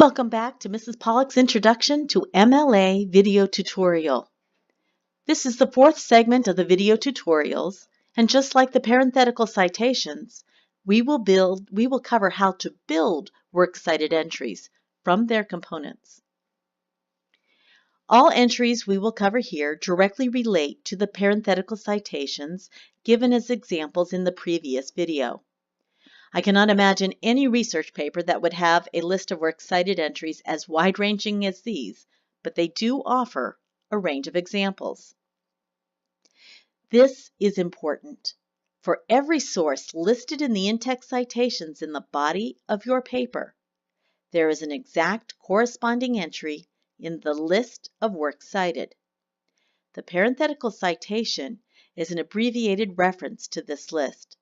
Welcome back to Mrs. Pollock's Introduction to MLA video tutorial. This is the fourth segment of the video tutorials, and just like the parenthetical citations, we will cover how to build works cited entries from their components. All entries we will cover here directly relate to the parenthetical citations given as examples in the previous video. I cannot imagine any research paper that would have a list of works cited entries as wide-ranging as these, but they do offer a range of examples. This is important. For every source listed in the in-text citations in the body of your paper, there is an exact corresponding entry in the list of works cited. The parenthetical citation is an abbreviated reference to this list.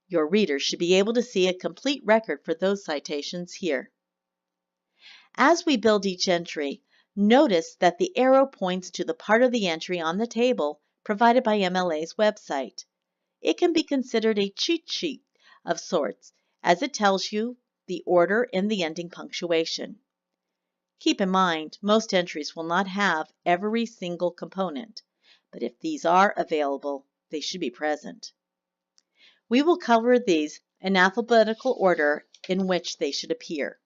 Your readers should be able to see a complete record for those citations here. As we build each entry, notice that the arrow points to the part of the entry on the table provided by MLA's website. It can be considered a cheat sheet of sorts, as it tells you the order and the ending punctuation. Keep in mind, most entries will not have every single component, but if these are available, they should be present. We will cover these in alphabetical order in which they should appear.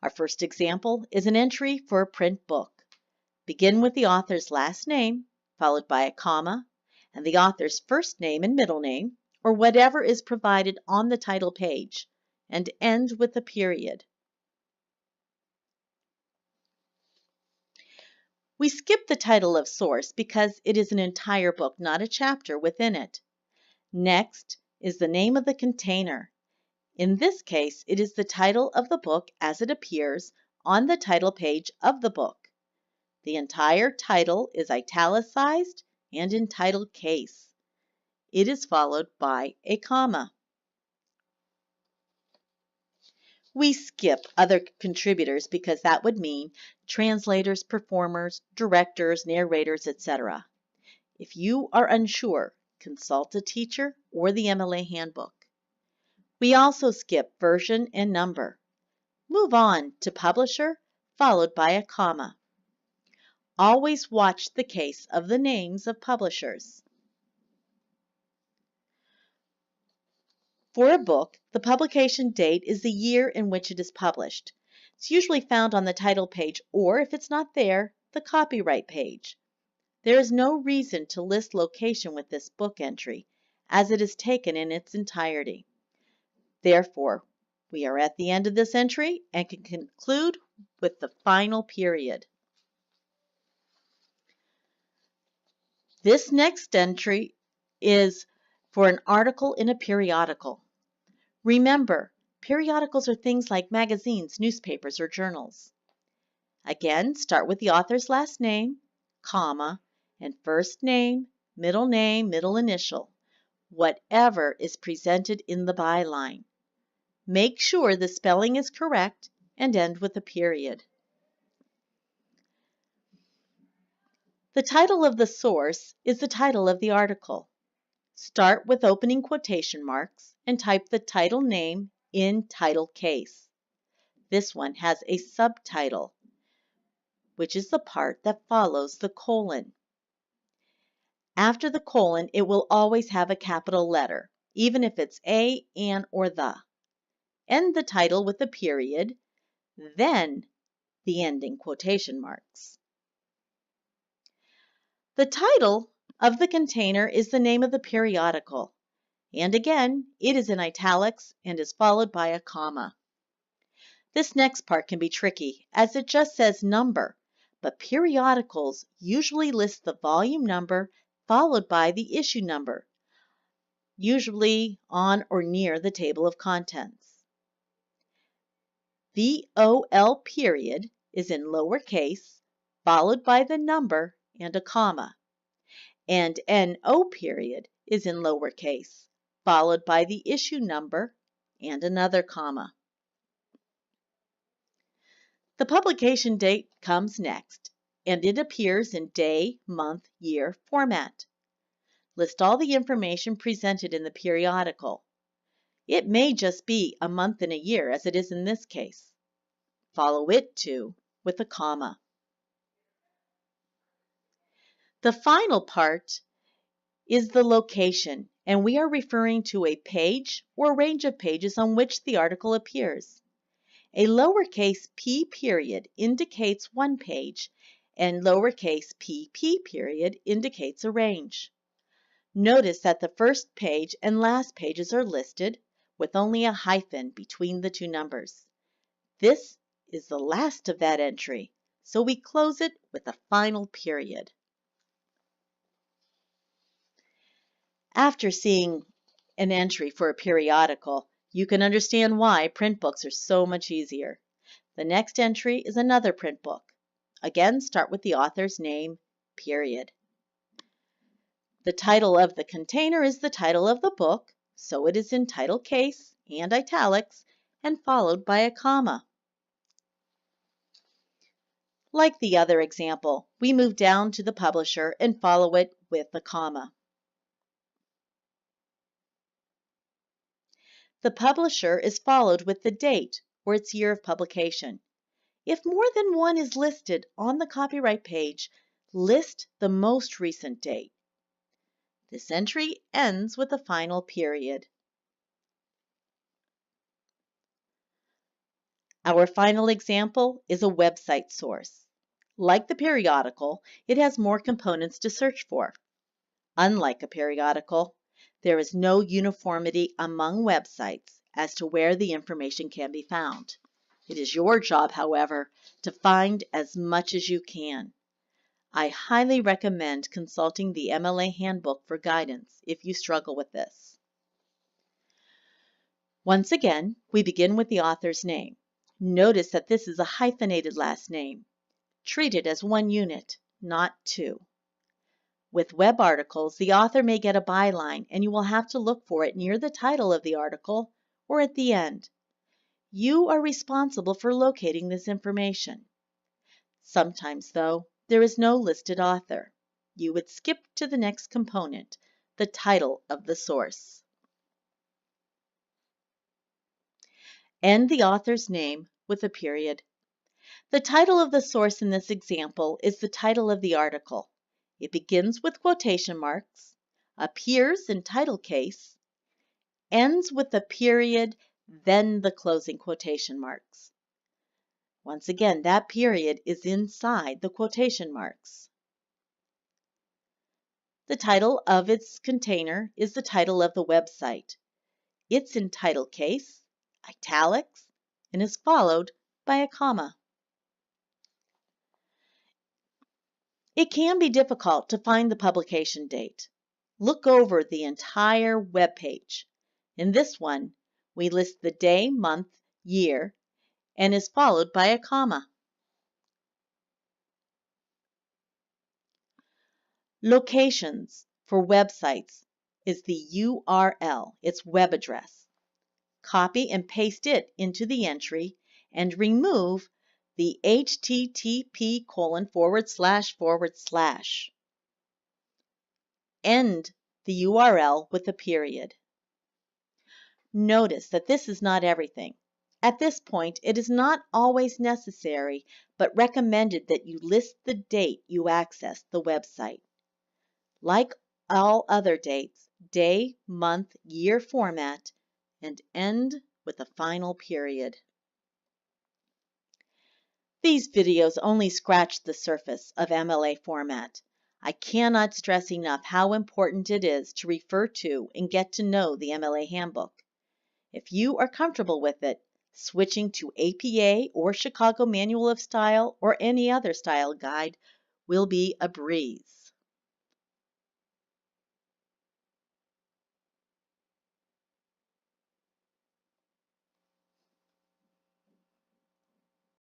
Our first example is an entry for a print book. Begin with the author's last name, followed by a comma, and the author's first name and middle name, or whatever is provided on the title page, and end with a period. We skip the title of source because it is an entire book, not a chapter within it. Next is the name of the container. In this case, it is the title of the book as it appears on the title page of the book. The entire title is italicized and in title case. It is followed by a comma. We skip other contributors because that would mean translators, performers, directors, narrators, etc. If you are unsure, consult a teacher or the MLA handbook. We also skip version and number. Move on to publisher, followed by a comma. Always watch the case of the names of publishers. For a book, the publication date is the year in which it is published. It's usually found on the title page, or if it's not there, the copyright page. There is no reason to list location with this book entry, as it is taken in its entirety. Therefore, we are at the end of this entry and can conclude with the final period. This next entry is for an article in a periodical. Remember, periodicals are things like magazines, newspapers, or journals. Again, start with the author's last name, comma, and first name, middle initial, whatever is presented in the byline. Make sure the spelling is correct and end with a period. The title of the source is the title of the article. Start with opening quotation marks and type the title name in title case. This one has a subtitle, which is the part that follows the colon. After the colon, it will always have a capital letter, even if it's a, an, or the. End the title with a period, then the ending quotation marks. The title of the container is the name of the periodical, and again, it is in italics and is followed by a comma. This next part can be tricky, as it just says number, but periodicals usually list the volume number followed by the issue number, usually on or near the table of contents. VOL period is in lowercase, followed by the number and a comma, and NO period is in lowercase, followed by the issue number and another comma. The publication date comes next, and it appears in day, month, year format. List all the information presented in the periodical. It may just be a month and a year, as it is in this case. Follow it too with a comma. The final part is the location, and we are referring to a page or range of pages on which the article appears. A lowercase p period indicates one page, and lowercase pp period indicates a range. Notice that the first page and last pages are listed with only a hyphen between the two numbers. This is the last of that entry, so we close it with a final period. After seeing an entry for a periodical, you can understand why print books are so much easier. The next entry is another print book. Again, start with the author's name, period. The title of the container is the title of the book, so it is in title case and italics and followed by a comma. Like the other example, we move down to the publisher and follow it with a comma. The publisher is followed with the date or its year of publication. If more than one is listed on the copyright page, list the most recent date. This entry ends with a final period. Our final example is a website source. Like the periodical, it has more components to search for. Unlike a periodical, there is no uniformity among websites as to where the information can be found. It is your job, however, to find as much as you can. I highly recommend consulting the MLA Handbook for guidance if you struggle with this. Once again, we begin with the author's name. Notice that this is a hyphenated last name. Treat it as one unit, not two. With web articles, the author may get a byline, and you will have to look for it near the title of the article or at the end. You are responsible for locating this information. Sometimes, though, there is no listed author. You would skip to the next component, the title of the source. End the author's name with a period. The title of the source in this example is the title of the article. It begins with quotation marks, appears in title case, ends with a period, then the closing quotation marks. Once again, that period is inside the quotation marks. The title of its container is the title of the website. It's in title case, italics, and is followed by a comma. It can be difficult to find the publication date. Look over the entire web page. In this one, we list the day, month, year, and is followed by a comma. Locations for websites is the URL, its web address. Copy and paste it into the entry and remove the http://. End the URL with a period. Notice that this is not everything. At this point, it is not always necessary, but recommended that you list the date you accessed the website. Like all other dates, day, month, year format, and end with a final period. These videos only scratch the surface of MLA format. I cannot stress enough how important it is to refer to and get to know the MLA Handbook. If you are comfortable with it, switching to APA or Chicago Manual of Style or any other style guide will be a breeze.